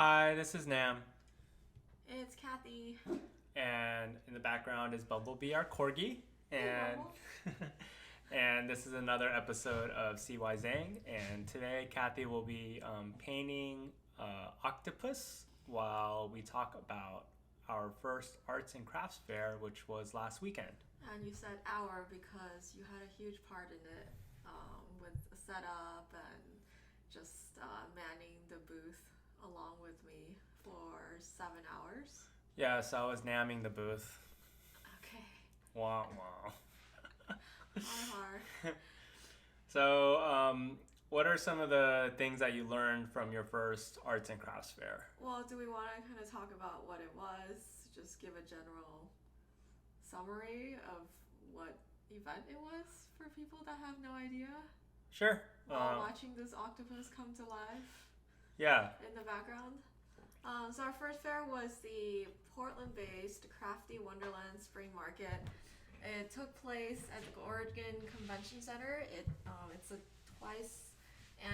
Hi, this is Nam, It's Cathy. and in the background is Bumblebee, our corgi, Hey, and Bubble. and this is another episode of CY Zhang. And today, Cathy will be painting Octopus while we talk about our first arts and crafts fair, which was last weekend. And you said hour because you had a huge part in it with the setup and just manning the booth along with me for 7 hours. Yeah, so I was namming the booth. Okay. Wah wah. Har. So, what are some of the things that you learned from your first arts and crafts fair? Well, do we want to kind of talk about what it was? Just give a general summary of what event it was for people that have no idea Sure. while watching this octopus come to life Yeah. in the background. So our first fair was the Portland-based Crafty Wonderland Spring Market. It took place at the Oregon Convention Center. It's a twice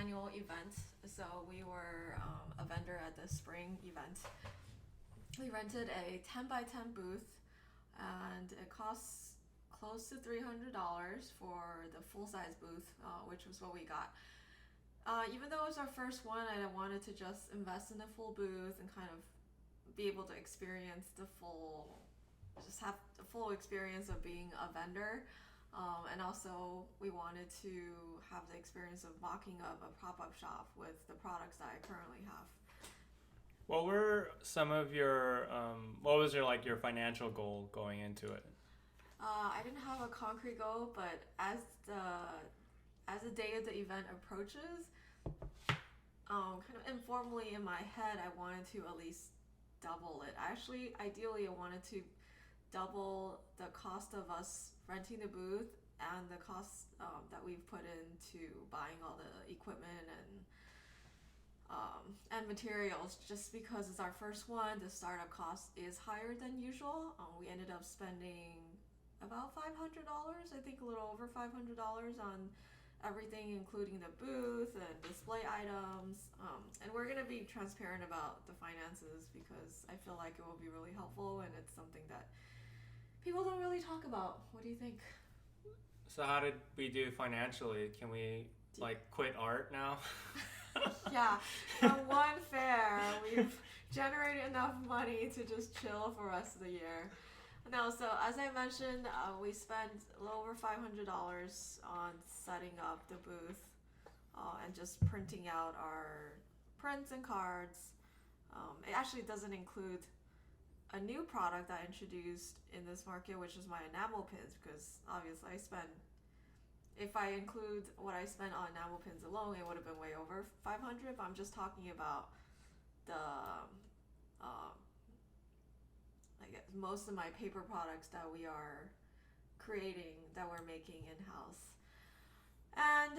annual event, so we were a vendor at the spring event. We rented a 10 by 10 booth, and it costs close to $300 for the full-size booth, which was what we got. Even though it was our first one, I wanted to just invest in a full booth and kind of be able to experience just have the full experience of being a vendor. And also, we wanted to have the experience of mocking up a pop-up shop with the products that I currently have. What were some of your what was your financial goal going into it? I didn't have a concrete goal, but as the day of the event approaches, kind of informally in my head, I wanted to at least double it. Ideally, I wanted to double the cost of us renting the booth and the cost that we've put into buying all the equipment and materials. Just because it's our first one, the startup cost is higher than usual. We ended up spending about $500, I think a little over $500 on everything, including the booth and display items. And we're going to be transparent about the finances because I feel like it will be really helpful, and it's something that people don't really talk about. What do you think? So how did we do financially? Can we quit art now? Yeah, from one fair, we've generated enough money to just chill for the rest of the year. No, so as I mentioned, we spent a little over $500 on setting up the booth and just printing out our prints and cards. It actually doesn't include a new product I introduced in this market, which is my enamel pins, because obviously if I include what I spent on enamel pins alone, it would have been way over 500. But I'm just talking about the I guess most of my paper products that we are creating, that we're making in-house. And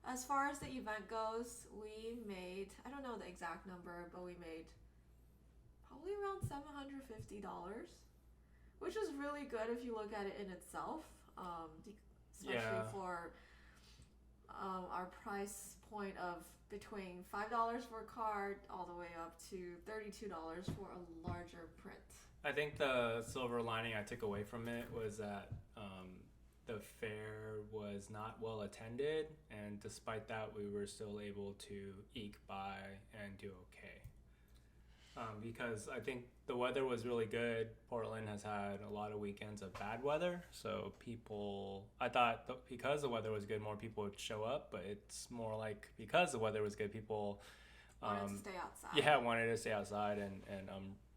as far as the event goes, we made, I don't know the exact number, but we made probably around $750, which is really good if you look at it in itself, especially for our price point of between $5 for a card all the way up to $32 for a larger print. I think the silver lining I took away from it was that the fair was not well attended, and despite that, we were still able to eke by and do okay. Because I think the weather was really good. Portland has had a lot of weekends of bad weather, so I thought because the weather was good, more people would show up, but it's more like because the weather was good, people wanted to stay outside. Yeah, wanted to stay outside and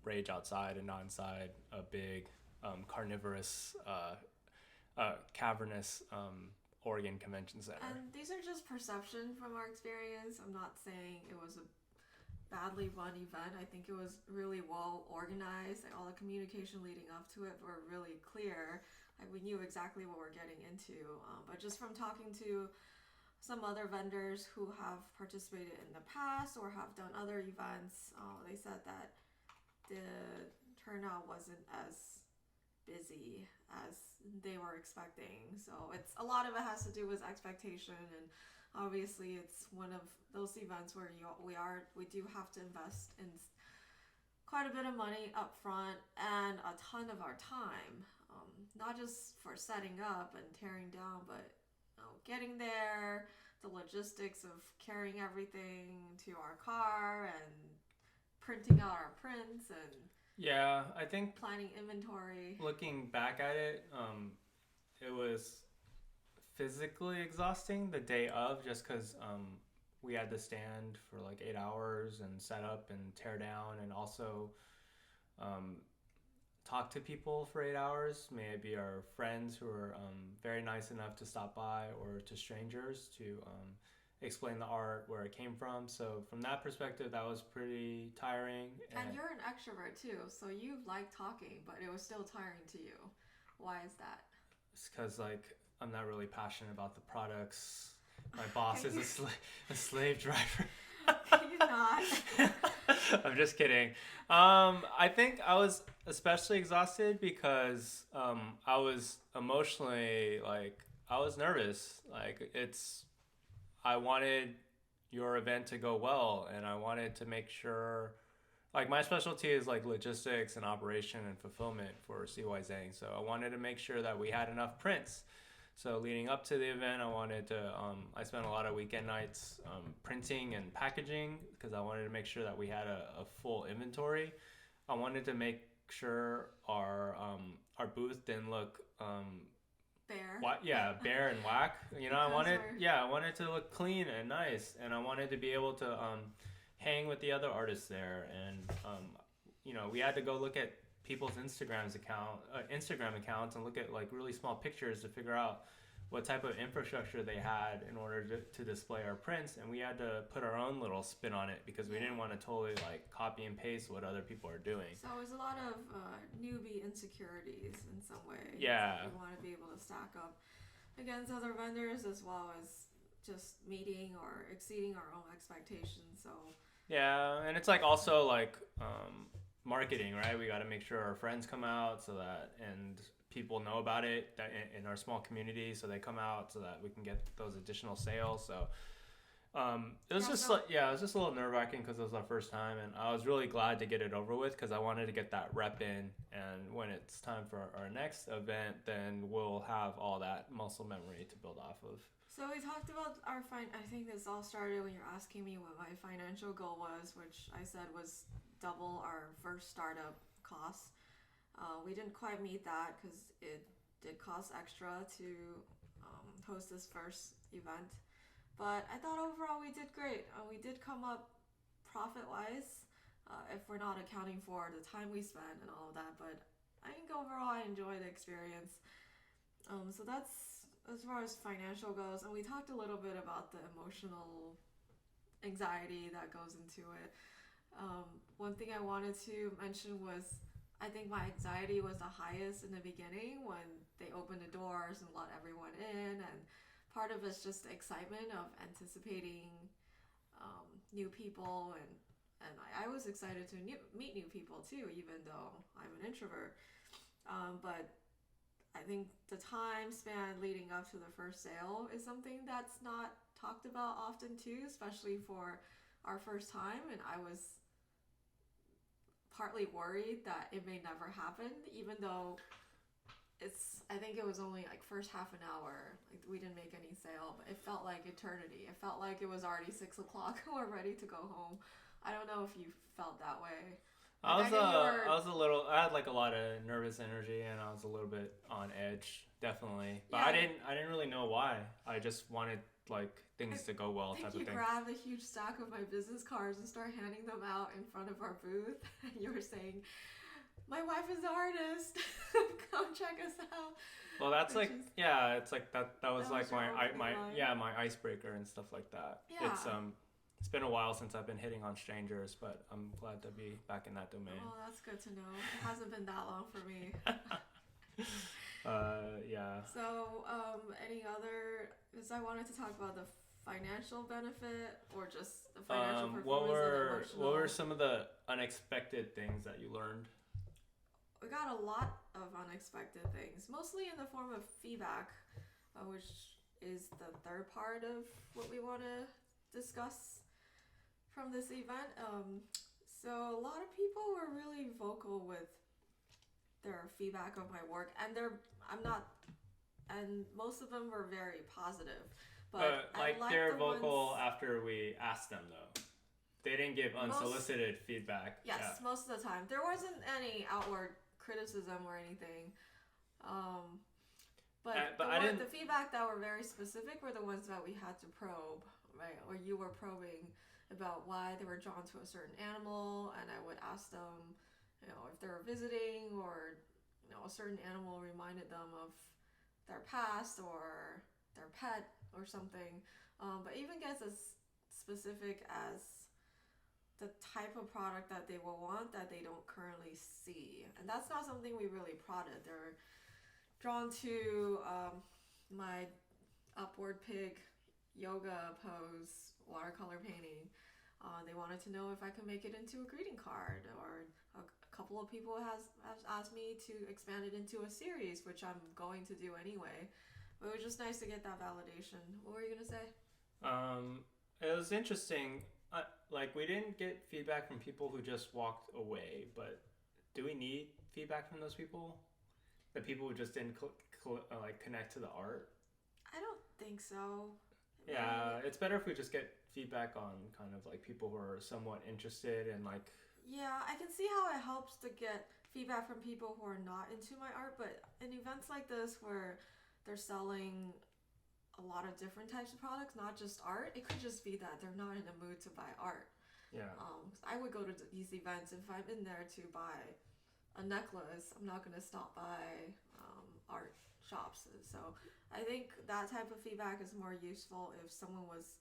rage outside and not inside a big carnivorous, cavernous Oregon Convention Center. And these are just perception from our experience. I'm not saying it was a badly run event. I think it was really well organized. Like, all the communication leading up to it were really clear. Like, we knew exactly what we're getting into. But just from talking to some other vendors who have participated in the past or have done other events, they said that the turnout wasn't as busy as they were expecting. So a lot of it has to do with expectation, and obviously it's one of those events where we do have to invest in quite a bit of money up front and a ton of our time, not just for setting up and tearing down, but getting there, the logistics of carrying everything to our car and printing out our prints and Yeah, I think planning inventory. looking back at it, it was physically exhausting the day of, just because we had to stand for like 8 hours and set up and tear down, and also um, talk to people for 8 hours. May it be our friends who are very nice enough to stop by, or to strangers to explain the art, where it came from. So from that perspective, that was pretty tiring. And you're an extrovert too, so you like talking, but it was still tiring to you. Why is that? It's because like I'm not really passionate about the products. My boss is a slave driver. Can you not? I'm just kidding. I think I was especially exhausted because I was emotionally, like, I was nervous. Like, I wanted your event to go well, and I wanted to make sure, like, my specialty is like logistics and operation and fulfillment for CY Zhang. So I wanted to make sure that we had enough prints. So leading up to the event, I spent a lot of weekend nights printing and packaging, because I wanted to make sure that we had a full inventory. I wanted to make sure our booth didn't look bare. Bare and whack. You know, I wanted to look clean and nice, and I wanted to be able to hang with the other artists there, and we had to go look at people's Instagram accounts and look at like really small pictures to figure out what type of infrastructure they had in order to display our prints, and we had to put our own little spin on it, because we didn't want to totally like copy and paste what other people are doing. So it was a lot of newbie insecurities in some way. Yeah. So we want to be able to stack up against other vendors, as well as just meeting or exceeding our own expectations. So yeah, and it's like also like marketing, right? We got to make sure our friends come out, and people know about it in our small community, so they come out so that we can get those additional sales. So it was just a little nerve-wracking, because it was our first time, and I was really glad to get it over with, because I wanted to get that rep in, and when it's time for our next event, then we'll have all that muscle memory to build off of. So we talked about I think this all started when you're asking me what my financial goal was, which I said was double our first startup costs. We didn't quite meet that, because it did cost extra to host this first event. But I thought overall we did great. We did come up profit-wise, if we're not accounting for the time we spent and all of that. But I think overall I enjoyed the experience. So that's as far as financial goes. And we talked a little bit about the emotional anxiety that goes into it. One thing I wanted to mention was, I think my anxiety was the highest in the beginning when they opened the doors and let everyone in, and part of it's just the excitement of anticipating new people, and I was excited to meet new people too, even though I'm an introvert. But I think the time span leading up to the first sale is something that's not talked about often too, especially for our first time, and I was partly worried that it may never happen, even though I think it was only like first half an hour, like we didn't make any sale, but it felt like eternity. It felt like it was already 6 o'clock and we're ready to go home. I don't know if you felt that way. I had like a lot of nervous energy, and I was a little bit on edge, definitely. But I didn't really know why. I just wanted like things to go well, type of thing. You grabbed a huge stack of my business cards and started handing them out in front of our booth, and you were saying, "My wife is an artist. Come check us out." Well, that's it's like that was like my icebreaker and stuff like that. Yeah. It's been a while since I've been hitting on strangers, but I'm glad to be back in that domain. Oh, that's good to know. It hasn't been that long for me. Yeah. So, any other? Because I wanted to talk about the financial benefit, or just the financial performance and emotional. What were some of the unexpected things that you learned? We got a lot of unexpected things, mostly in the form of feedback, which is the third part of what we want to discuss from this event. So a lot of people were really vocal with their feedback of my work, and most of them were very positive. But like they're vocal after we asked them though. They didn't give unsolicited feedback. Yes, most of the time. There wasn't any outward criticism or anything. But the feedback that were very specific were the ones that we had to probe, right? Or you were probing about why they were drawn to a certain animal, and I would ask them, if they were visiting or, a certain animal reminded them of their past or their pet or something. But even gets as specific as the type of product that they will want that they don't currently see. And that's not something we really prodded. They're drawn to my upward pig yoga pose watercolor painting. They wanted to know if I could make it into a greeting card, or a couple of people has asked me to expand it into a series, which I'm going to do anyway. But it was just nice to get that validation. What were you gonna say? It was interesting. We didn't get feedback from people who just walked away, but do we need feedback from those people? The people who just didn't connect to the art? I don't think so. Yeah, it's better if we just get feedback on kind of people who are somewhat interested and Yeah, I can see how it helps to get feedback from people who are not into my art, but in events like this where they're selling a lot of different types of products, not just art, it could just be that they're not in the mood to buy art. Yeah. I would go to these events if I'm in there to buy a necklace. I'm not going to stop by art shops. So I think that type of feedback is more useful if someone was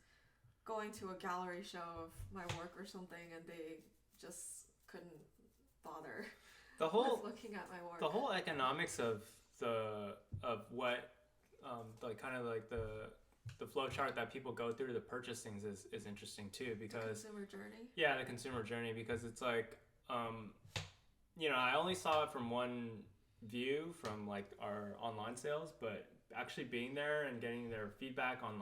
going to a gallery show of my work or something and they just couldn't bother with looking at my work. The whole economics of what the flow chart that people go through to purchase things is interesting too, because the consumer journey. Yeah, the consumer journey, because it's I only saw it from one view from our online sales, but actually being there and getting their feedback on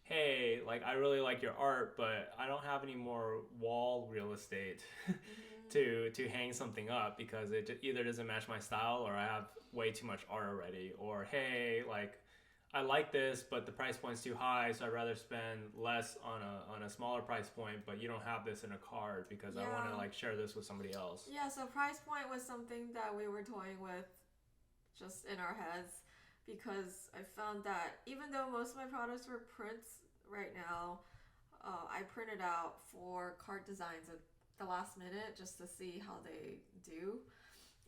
hey, I really like your art, but I don't have any more wall real estate to hang something up because it either doesn't match my style or I have way too much art already, or hey, I like this, but the price point's too high, so I'd rather spend less on a smaller price point, but you don't have this in a card because I want to share this with somebody else. Yeah, so price point was something that we were toying with just in our heads, because I found that even though most of my products were prints right now, I printed out 4 card designs at the last minute just to see how they do,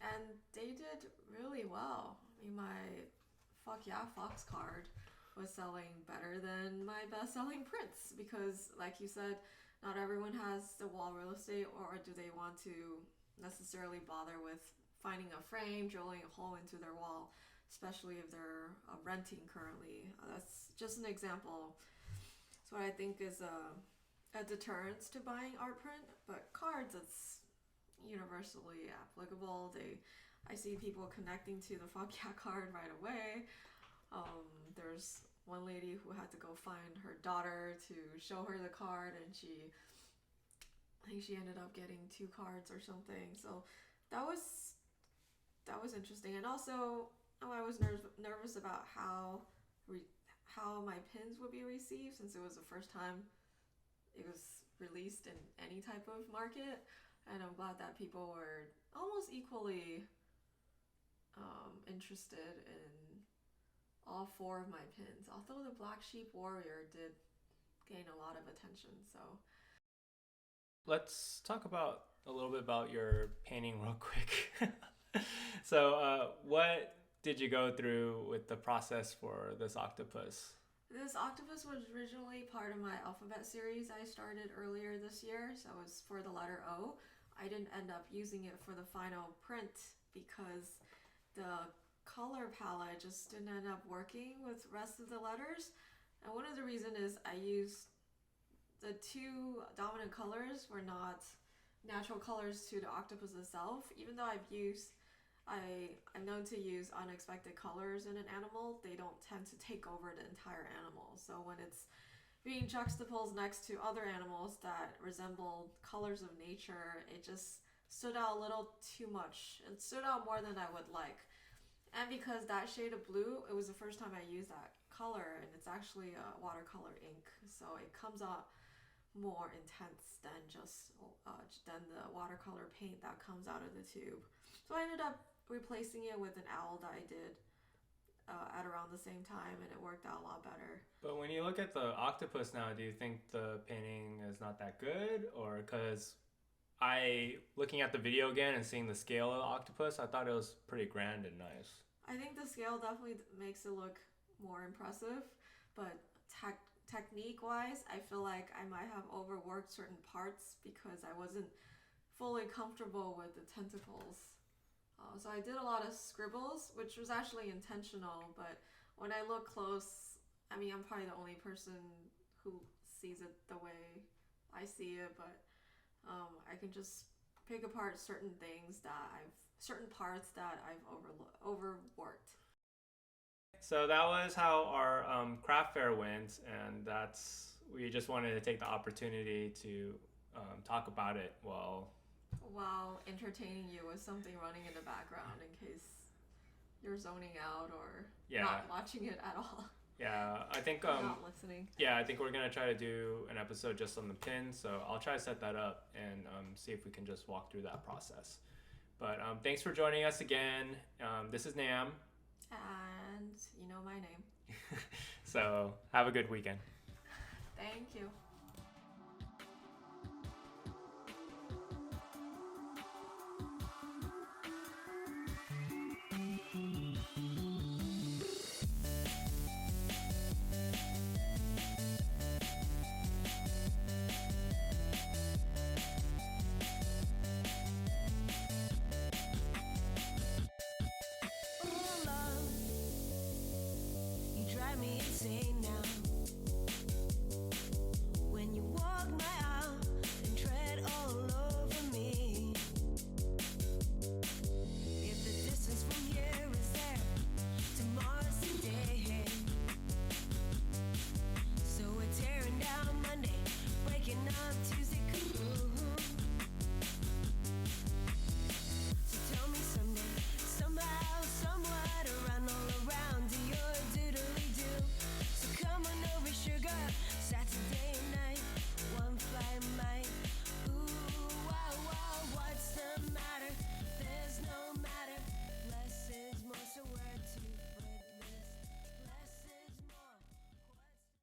and they did really well. I mean, my Fuck Yeah Fox card was selling better than my best-selling prints because, like you said, not everyone has the wall real estate, or do they want to necessarily bother with finding a frame, drilling a hole into their wall, especially if they're renting currently. That's just an example. So what I think is a deterrence to buying art print, but cards, it's universally applicable. I see people connecting to the Fuck Yeah card right away. There's one lady who had to go find her daughter to show her the card, and I think she ended up getting 2 cards or something. So that was interesting. And also, I was nervous about how my pins would be received, since it was the first time it was released in any type of market. And I'm glad that people were almost equally interested in all 4 of my pins, although the Black Sheep Warrior did gain a lot of attention. So let's talk a little bit about your painting real quick. So what did you go through with the process for this octopus? This octopus was originally part of my alphabet series I started earlier this year, so it was for the letter O. I didn't end up using it for the final print because the color palette just didn't end up working with the rest of the letters. And one of the reasons is I used the 2 dominant colors were not natural colors to the octopus itself, even though I've used I'm known to use unexpected colors in an animal. They don't tend to take over the entire animal. So when it's being juxtaposed next to other animals that resemble colors of nature, it just stood out a little too much. It stood out more than I would like. And because that shade of blue, it was the first time I used that color, and it's actually a watercolor ink, so it comes out more intense than just than the watercolor paint that comes out of the tube. So I ended up replacing it with an owl that I did at around the same time, and it worked out a lot better. But when you look at the octopus now, do you think the painting is not that good? Or because looking at the video again and seeing the scale of the octopus, I thought it was pretty grand and nice. I think the scale definitely makes it look more impressive, but technique wise, I feel like I might have overworked certain parts because I wasn't fully comfortable with the tentacles. So I did a lot of scribbles, which was actually intentional, but when I look close, I mean, I'm probably the only person who sees it the way I see it, but I can just pick apart certain parts that I've overworked. So that was how our craft fair went, and we just wanted to take the opportunity to talk about it while entertaining you with something running in the background in case you're zoning out or not watching it at all. Yeah, I think not listening. Yeah, I think we're gonna try to do an episode just on the pin, so I'll try to set that up and see if we can just walk through that process. But thanks for joining us again. This is Nam. And you know my name. So have a good weekend. Thank you.